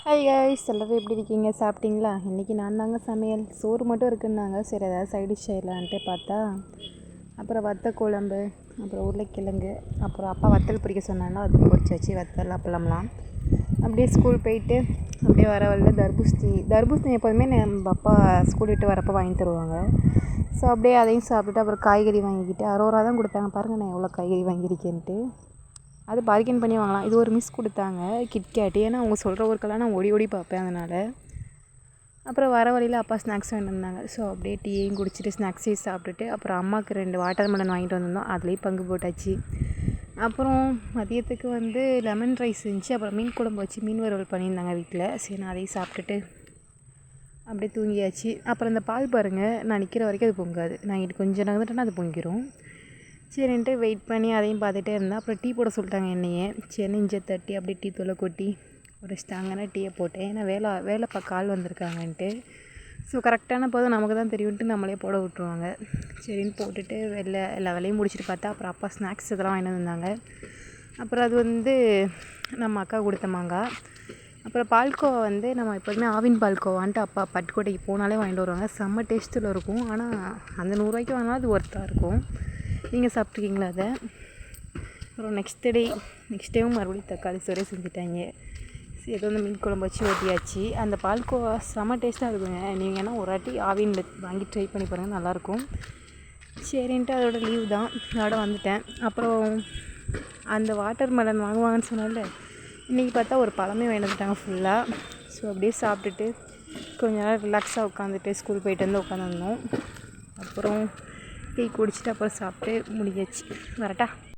Hi guys, எல்லோரும் எப்படி இருக்கீங்க? சாப்பிட்டீங்களா? இன்றைக்கி நான் தாங்க சமையல். சோறு மட்டும் இருக்குன்னாங்க. சரி, ஏதாவது சைட் டிஷ் செய்யலான்ட்டு பார்த்தா, அப்புறம் வத்த குழம்பு, அப்புறம் உருளைக்கிழங்கு, அப்புறம் அப்பா வத்தல் பொரிக்க சொன்னாங்க. அது பொரிச்சாச்சு, வத்தல் அப்பளம்லாம். அப்படியே ஸ்கூல் போயிட்டு அப்படியே வர வழியில் தர்பூசணி எப்போதுமே நம்ம அப்பா ஸ்கூல் விட்டு வரப்போ வாங்கி தருவாங்க. ஸோ அப்படியே அதையும் சாப்பிட்டுட்டு அப்புறம் காய்கறி வாங்கிக்கிட்டு 60 தான் கொடுத்தாங்க. பாருங்கள் நான் எவ்வளோ காய்கறி வாங்கியிருக்கேன்ட்டு. அது பார்கெயின் பண்ணி வாங்கலாம். இது ஒரு மிஸ் கொடுத்தாங்க கிட்கேட்டு. ஏன்னா அவங்க சொல்கிற ஒர்க்கெல்லாம் நான் ஓடி ஓடி பார்ப்பேன். அதனால் அப்புறம் வர வழியில் அப்பா ஸ்நாக்ஸ் வாங்கிட்டு வந்தாங்க. ஸோ அப்படியே டீயையும் குடிச்சிட்டு ஸ்நாக்ஸையும் சாப்பிட்டுட்டு அப்புறம் அம்மாவுக்கு 2 வாட்டர் மெலன் வாங்கிட்டு வந்திருந்தோம். அதுலேயும் பங்கு போட்டாச்சு. அப்புறம் மதியத்துக்கு லெமன் ரைஸ் இருந்துச்சு. அப்புறம் மீன் குழம்பு வச்சு மீன் வறுவல் பண்ணியிருந்தாங்க வீட்டில். சரி, நான் அதையும் சாப்பிட்டுட்டு அப்படியே தூங்கியாச்சு. அப்புறம் இந்த பால் பாருங்கள், நான் நிற்கிற வரைக்கும் அது பொங்காது. நான் இங்கிட்டு கொஞ்சம் நகர்ந்துட்டேன்னா அது பொங்கிடும். சரின்ட்டு வெயிட் பண்ணி அதையும் பார்த்துட்டே இருந்தேன். அப்புறம் டீ போட சொல்லிட்டாங்க என்னையே. சரி, இஞ்சி தட்டி அப்படியே டீ தூளை கொட்டி ஒரு ஸ்ட்ராங்கான டீயை போட்டேன். ஏன்னா வேலை பார்க்க ஆள் வந்திருக்காங்கன்ட்டு. ஸோ கரெக்டான போதும் நமக்கு தான் தெரியும்ட்டு நம்மளே போட விட்ருவாங்க. சரின்னு போட்டுட்டு எல்லா வேலையும் முடிச்சுட்டு பார்த்தா அப்புறம் அப்பா ஸ்நாக்ஸ் இதெல்லாம் வாங்கிட்டு வந்தாங்க. அப்புறம் அது நம்ம அக்கா கொடுத்த மாங்காய். அப்புறம் பால்கோவா நம்ம எப்போதுமே ஆவின் பால்கோவான்ட்டு அப்பா பட்டுக்கோட்டைக்கு போனாலே வாங்கிட்டு வருவாங்க. செம்ம டேஸ்ட்டில் இருக்கும். ஆனால் அந்த 100 ரூபாய்க்கு வாங்கினா அது ஒர்த்தாக இருக்கும். நீங்கள் சாப்பிட்ருக்கீங்களா அதை? அப்புறம் நெக்ஸ்ட் டேவும் மறுபடியும் தக்காளி சோறே செஞ்சுட்டாங்க. சரி, ஏதோ மீன் குழம்பு வச்சு ஓட்டியாச்சு. அந்த பால்கோவா செம்ம டேஸ்ட்டாக இருக்குங்க. நீங்கள் வேணால் ஒரு வாட்டி ஆவினில் வாங்கி ட்ரை பண்ணி பாருங்கள், நல்லாயிருக்கும். சரின்ட்டு அதோட லீவ் தான், அதோட வந்துட்டேன். அப்புறம் அந்த வாட்டர் மெலன் வாங்குவாங்கன்னு சொன்னால இன்றைக்கி பார்த்தா ஒரு பழமே வாங்கிட்டு வந்துட்டாங்க ஃபுல்லாக. ஸோ அப்படியே சாப்பிட்டுட்டு கொஞ்ச நேரம் ரிலாக்ஸாக உட்காந்துட்டு ஸ்கூல் போயிட்டு வந்து உட்காந்துருந்தோம். அப்புறம் டீ குடிச்சிட்டு அப்புறம் சாப்பிட்டு முடிஞ்சிச்சு. வரட்டா?